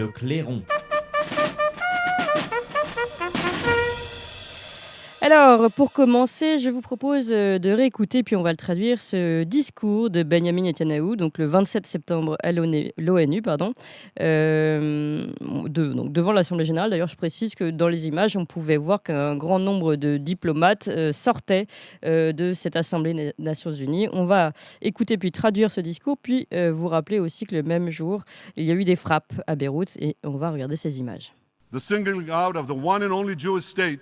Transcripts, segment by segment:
le clairon. Alors, pour commencer, je vous propose de réécouter, puis on va le traduire, ce discours de Benjamin Netanyahou, donc le 27 septembre à l'ONU, pardon, donc devant l'Assemblée générale. D'ailleurs, je précise que dans les images, on pouvait voir qu'un grand nombre de diplomates sortaient de cette Assemblée des Nations Unies. On va écouter puis traduire ce discours, puis vous rappeler aussi que le même jour, il y a eu des frappes à Beyrouth, et on va regarder ces images. The singling out of the one and only Jewish state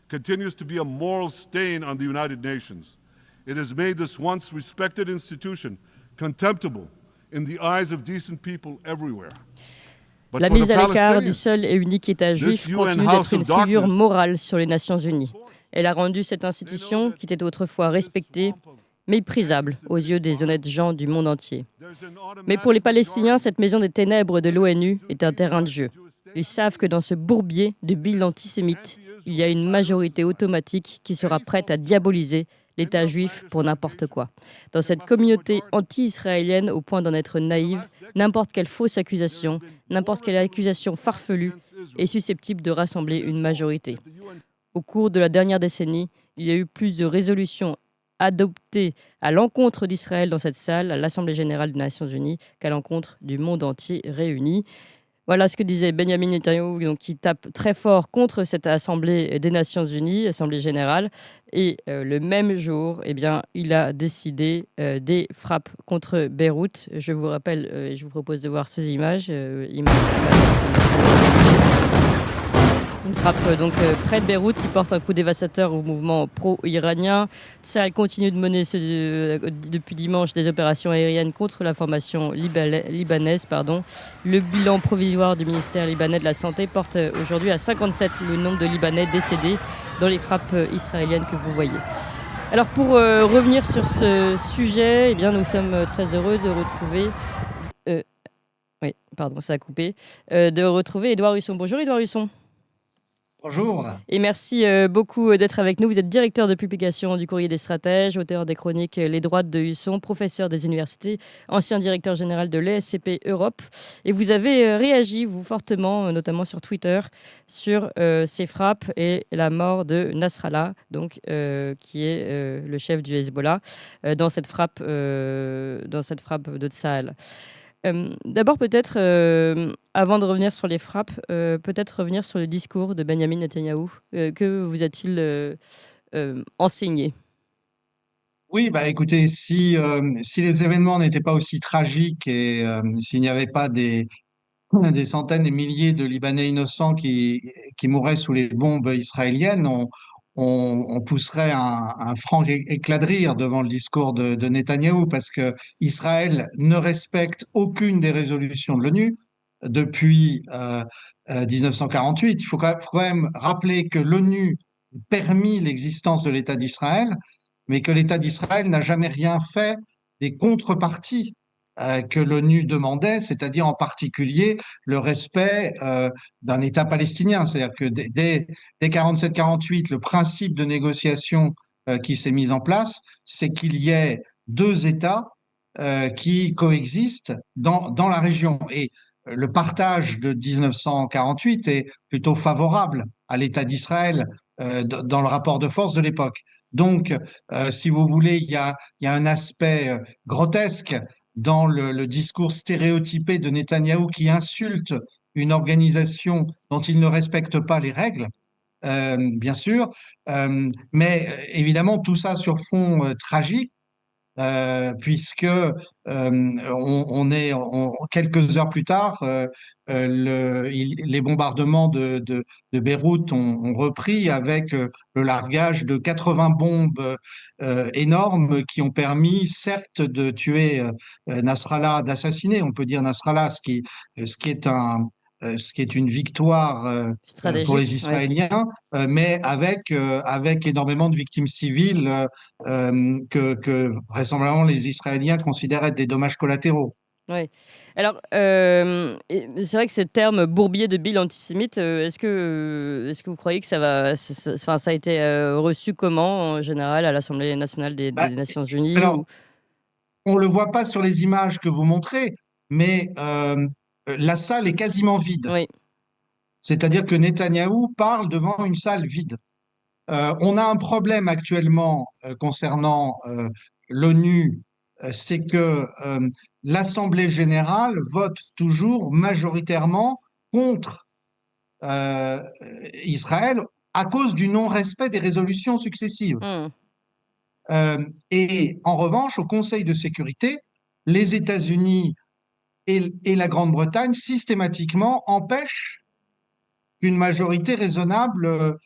continues to be a moral stain on the United Nations. It has made this once respected institution contemptible in the eyes of decent people everywhere. La mise à l'écart du seul et unique État juif continue d'être une figure morale sur les Nations Unies. Elle a rendu cette institution, qui était autrefois respectée, méprisable aux yeux des honnêtes gens du monde entier. Mais pour les Palestiniens, cette maison des ténèbres de l'ONU est un terrain de jeu. Ils savent que dans ce bourbier de billes antisémites, il y a une majorité automatique qui sera prête à diaboliser l'État juif pour n'importe quoi. Dans cette communauté anti-israélienne au point d'en être naïve, n'importe quelle fausse accusation, n'importe quelle accusation farfelue est susceptible de rassembler une majorité. Au cours de la dernière décennie, il y a eu plus de résolutions adoptées à l'encontre d'Israël dans cette salle, à l'Assemblée générale des Nations unies, qu'à l'encontre du monde entier réuni. Voilà ce que disait Benjamin Netanyahou, donc, qui tape très fort contre cette Assemblée des Nations Unies, Assemblée générale. Et le même jour, eh bien, il a décidé des frappes contre Beyrouth. Je vous rappelle, et je vous propose de voir ces images. Une frappe près de Beyrouth qui porte un coup dévastateur au mouvement pro-iranien. Tsahal continue de mener depuis dimanche des opérations aériennes contre la formation libanaise. Le bilan provisoire du ministère libanais de la Santé porte aujourd'hui à 57 le nombre de Libanais décédés dans les frappes israéliennes que vous voyez. Alors pour revenir sur ce sujet, eh bien, nous sommes très heureux de retrouver... ça a coupé. De retrouver Édouard Husson. Bonjour Édouard Husson. Bonjour. Et merci beaucoup d'être avec nous. Vous êtes directeur de publication du Courrier des Stratèges, auteur des chroniques Les Droites de Husson, professeur des universités, ancien directeur général de l'ESCP Europe. Et vous avez réagi, vous, fortement, notamment sur Twitter, sur ces frappes et la mort de Nasrallah, qui est le chef du Hezbollah, dans cette frappe de Tsahal. D'abord, peut-être, avant de revenir sur les frappes, peut-être revenir sur le discours de Benjamin Netanyahou. Que vous a-t-il enseigné ? Oui, écoutez, si les événements n'étaient pas aussi tragiques et s'il n'y avait pas des centaines et milliers de Libanais innocents qui mourraient sous les bombes israéliennes, on pousserait un franc éclat de rire devant le discours de Netanyahou parce que Israël ne respecte aucune des résolutions de l'ONU depuis 1948. Il faut quand même rappeler que l'ONU permis l'existence de l'État d'Israël, mais que l'État d'Israël n'a jamais rien fait des contreparties que l'ONU demandait, c'est-à-dire en particulier le respect d'un État palestinien. C'est-à-dire que dès 47-48, le principe de négociation qui s'est mis en place, c'est qu'il y ait deux États qui coexistent dans la région. Et le partage de 1948 est plutôt favorable à l'État d'Israël dans le rapport de force de l'époque. Donc, si vous voulez, il y a un aspect grotesque dans le discours stéréotypé de Netanyahou qui insulte une organisation dont il ne respecte pas les règles, bien sûr, mais évidemment tout ça sur fond tragique, puisque quelques heures plus tard, les bombardements de Beyrouth ont repris avec le largage de 80 bombes énormes qui ont permis, certes, de tuer Nasrallah, d'assassiner, on peut dire Nasrallah, ce qui est une victoire pour les Israéliens, mais avec énormément de victimes civiles que vraisemblablement les Israéliens considèrent être des dommages collatéraux. Oui. Alors, c'est vrai que ce terme bourbier de billes antisémites, est-ce que vous croyez que ça a été reçu comment, en général, à l'Assemblée nationale des Nations Unies Alors, on ne le voit pas sur les images que vous montrez, mais la salle est quasiment vide. Oui. C'est-à-dire que Netanyahou parle devant une salle vide. On a un problème actuellement concernant l'ONU, c'est que l'Assemblée générale vote toujours majoritairement contre Israël à cause du non-respect des résolutions successives. Et en revanche, au Conseil de sécurité, les États-Unis et la Grande-Bretagne systématiquement empêchent qu'une majorité raisonnable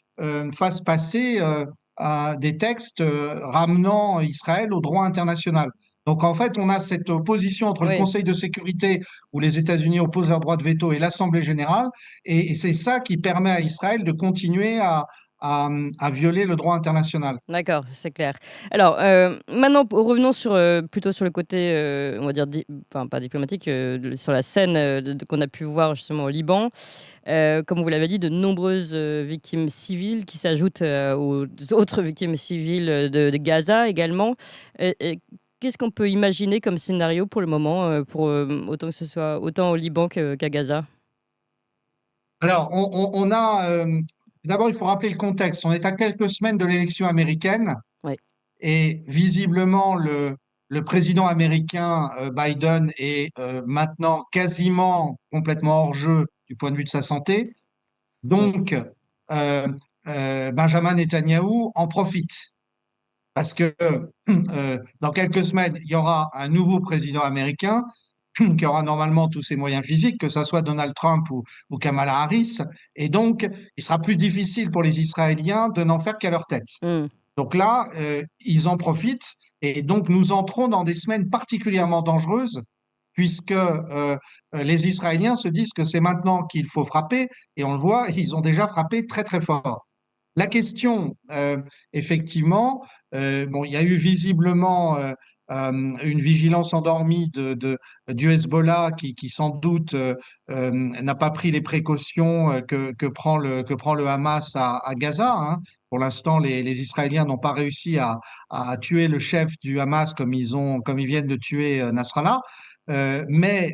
fasse passer des textes ramenant Israël au droit international. Donc en fait, on a cette opposition entre le Oui. Conseil de sécurité où les États-Unis opposent leur droit de veto et l'Assemblée générale, et c'est ça qui permet à Israël de continuer à violer le droit international. D'accord, c'est clair. Alors, maintenant, revenons plutôt sur le côté, on va dire, enfin, pas diplomatique, sur la scène qu'on a pu voir justement au Liban. Comme vous l'avez dit, de nombreuses victimes civiles qui s'ajoutent aux autres victimes civiles de Gaza également. Qu'est-ce qu'on peut imaginer comme scénario pour le moment, autant que ce soit autant au Liban qu'à Gaza? Alors, d'abord, il faut rappeler le contexte. On est à quelques semaines de l'élection américaine. Oui. Et visiblement, le président américain Biden est maintenant quasiment complètement hors jeu du point de vue de sa santé. Oui. Donc, euh, Benjamin Netanyahou en profite. Parce que dans quelques semaines, il y aura un nouveau président américain qui aura normalement tous ses moyens physiques, que ce soit Donald Trump ou Kamala Harris. Et donc, il sera plus difficile pour les Israéliens de n'en faire qu'à leur tête. Mm. Donc là, ils en profitent et donc nous entrons dans des semaines particulièrement dangereuses puisque les Israéliens se disent que c'est maintenant qu'il faut frapper et on le voit, ils ont déjà frappé très très fort. La question, effectivement, bon, il y a eu visiblement une vigilance endormie du Hezbollah qui sans doute n'a pas pris les précautions que prend le Hamas à Gaza, hein. Pour l'instant, les Israéliens n'ont pas réussi à tuer le chef du Hamas comme ils viennent de tuer Nasrallah. Mais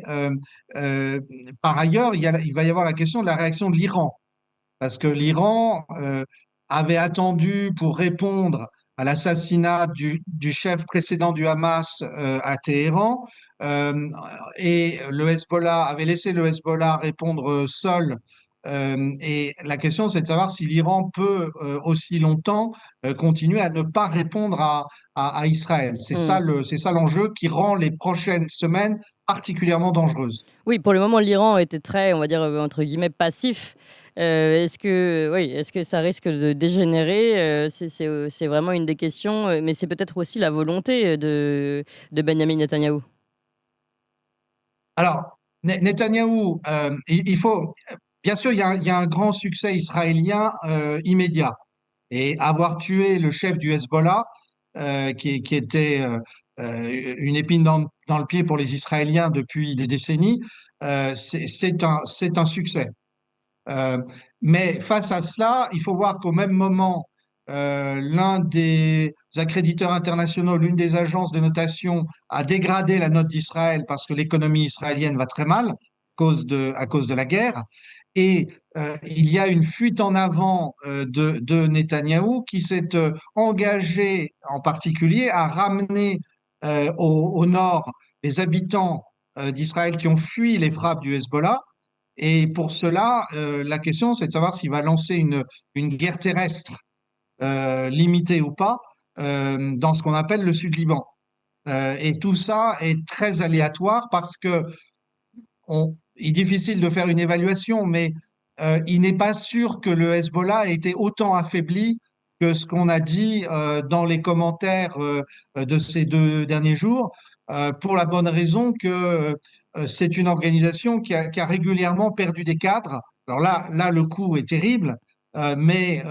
par ailleurs, il va y avoir la question de la réaction de l'Iran. Parce que l'Iran avait attendu pour répondre à l'assassinat du chef précédent du Hamas à Téhéran, euh, et le Hezbollah avait laissé le Hezbollah répondre seul. Et la question, c'est de savoir si l'Iran peut aussi longtemps continuer à ne pas répondre à Israël. Mm. C'est ça l'enjeu qui rend les prochaines semaines particulièrement dangereuses. Oui, pour le moment, l'Iran était très, on va dire, entre guillemets, passif. Est-ce que ça risque de dégénérer? C'est vraiment une des questions, mais c'est peut-être aussi la volonté de Benjamin Netanyahou. Alors, Netanyahou, il faut, bien sûr, il y a un grand succès israélien immédiat. Et avoir tué le chef du Hezbollah, qui était une épine dans le pied pour les Israéliens depuis des décennies, c'est un succès. Euh, mais face à cela, il faut voir qu'au même moment, l'un des accréditeurs internationaux, l'une des agences de notation, a dégradé la note d'Israël parce que l'économie israélienne va très mal à cause de la guerre. Et il y a une fuite en avant de Netanyahou qui s'est engagé en particulier à ramener au nord les habitants d'Israël qui ont fui les frappes du Hezbollah. Et pour cela, la question, c'est de savoir s'il va lancer une guerre terrestre limitée ou pas dans ce qu'on appelle le Sud-Liban. Et tout ça est très aléatoire parce que il est difficile de faire une évaluation, mais il n'est pas sûr que le Hezbollah ait été autant affaibli que ce qu'on a dit dans les commentaires de ces 2 derniers jours, pour la bonne raison que c'est une organisation qui a régulièrement perdu des cadres. Alors là, le coup est terrible, mais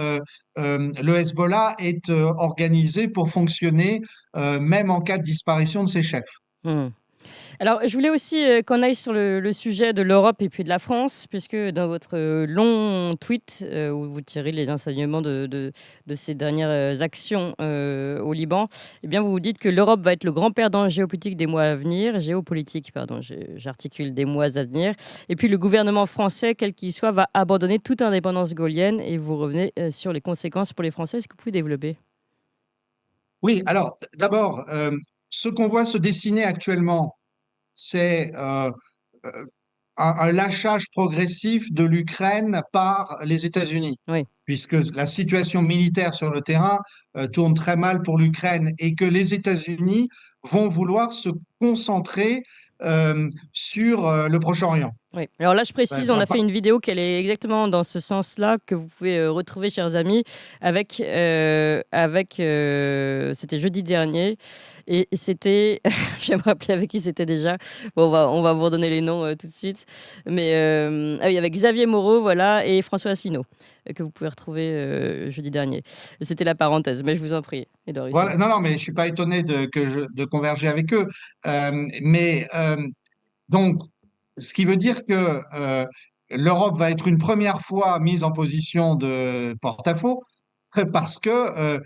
le Hezbollah est organisé pour fonctionner même en cas de disparition de ses chefs. Hmm. Alors, je voulais aussi qu'on aille sur le sujet de l'Europe et puis de la France, puisque dans votre long tweet où vous tirez les enseignements de ces dernières actions au Liban, eh bien, vous vous dites que l'Europe va être le grand perdant géopolitique, pardon, j'articule des mois à venir. Et puis, le gouvernement français, quel qu'il soit, va abandonner toute indépendance gaullienne. Et vous revenez sur les conséquences pour les Français. Est-ce que vous pouvez développer? Oui, alors d'abord, ce qu'on voit se dessiner actuellement, c'est euh, un lâchage progressif de l'Ukraine par les États-Unis, Oui. puisque la situation militaire sur le terrain tourne très mal pour l'Ukraine et que les États-Unis vont vouloir se concentrer sur le Proche-Orient. Oui. Alors là, je Ouais, précise, on a fait une vidéo qui est exactement dans ce sens-là, que vous pouvez retrouver, chers amis, c'était jeudi dernier, et c'était, je vais me rappeler avec qui c'était déjà. Bon, on va vous redonner les noms tout de suite, mais ah oui, avec Xavier Moreau, voilà, et François Asselineau, que vous pouvez retrouver jeudi dernier. C'était la parenthèse, mais je vous en prie, Edouard Husson. voilà. Non, non, mais je suis pas étonné de converger avec eux. Donc, ce qui veut dire que l'Europe va être une première fois mise en position de porte-à-faux parce que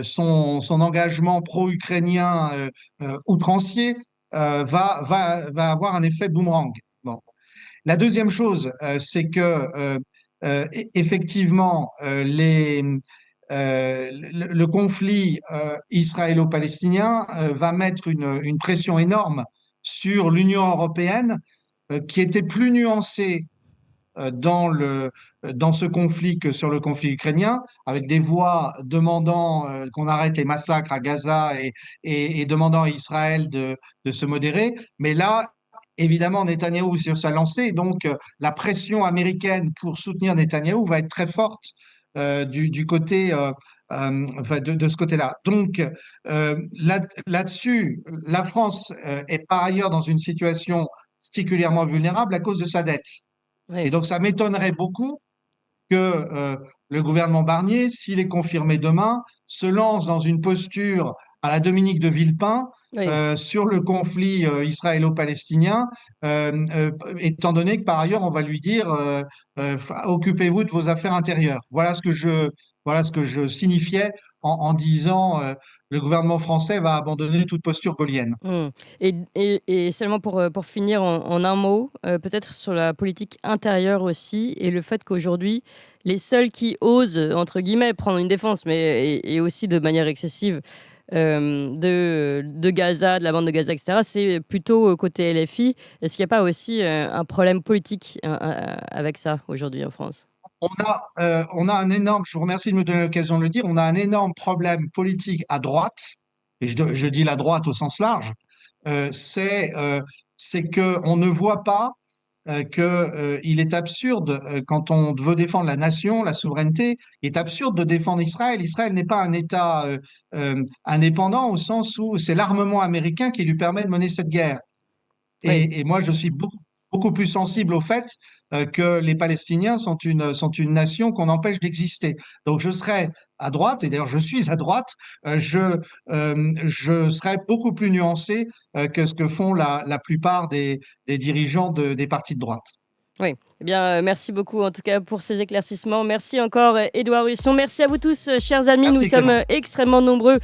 son engagement pro-ukrainien outrancier va avoir un effet boomerang. Bon. La deuxième chose, c'est que effectivement, le conflit israélo-palestinien va mettre une pression énorme sur l'Union européenne, qui était plus nuancée dans ce conflit que sur le conflit ukrainien, avec des voix demandant qu'on arrête les massacres à Gaza et demandant à Israël de se modérer. Mais là, évidemment, Netanyahou est sur sa lancée, donc la pression américaine pour soutenir Netanyahou va être très forte du côté enfin, de ce côté-là. Donc là-dessus, la France est par ailleurs dans une situation particulièrement vulnérable à cause de sa dette. Et Oui. donc, ça m'étonnerait beaucoup que le gouvernement Barnier, s'il est confirmé demain, se lance dans une posture à la Dominique de Villepin Oui. sur le conflit israélo-palestinien, étant donné que par ailleurs, on va lui dire occupez-vous de vos affaires intérieures. Voilà ce que je signifiais en disant le gouvernement français va abandonner toute posture gaullienne. Mmh. Et seulement pour finir en un mot, peut-être sur la politique intérieure aussi et le fait qu'aujourd'hui, les seuls qui osent, entre guillemets, «prendre une défense», mais et aussi de manière excessive, de Gaza, de la bande de Gaza et cetera, c'est plutôt côté LFI. Est-ce qu'il n'y a pas aussi, un problème politique, avec ça aujourd'hui en France? On a un énorme, je vous remercie de me donner l'occasion de le dire, on a un énorme problème politique à droite, et je dis la droite au sens large, euh, c'est euh, c'est qu'on ne voit pas qu'il est absurde, quand on veut défendre la nation, la souveraineté, il est absurde de défendre Israël. Israël n'est pas un État indépendant au sens où c'est l'armement américain qui lui permet de mener cette guerre. Oui. Et moi, je suis beaucoup plus sensible au fait que les Palestiniens sont une nation qu'on empêche d'exister. Donc, je serais à droite, et d'ailleurs, je suis à droite, je serais beaucoup plus nuancé que ce que font la plupart des dirigeants des partis de droite. Oui. Eh bien, merci beaucoup en tout cas pour ces éclaircissements. Merci encore, Édouard Husson. Merci à vous tous, chers amis. Nous Merci, sommes Clément. extrêmement nombreux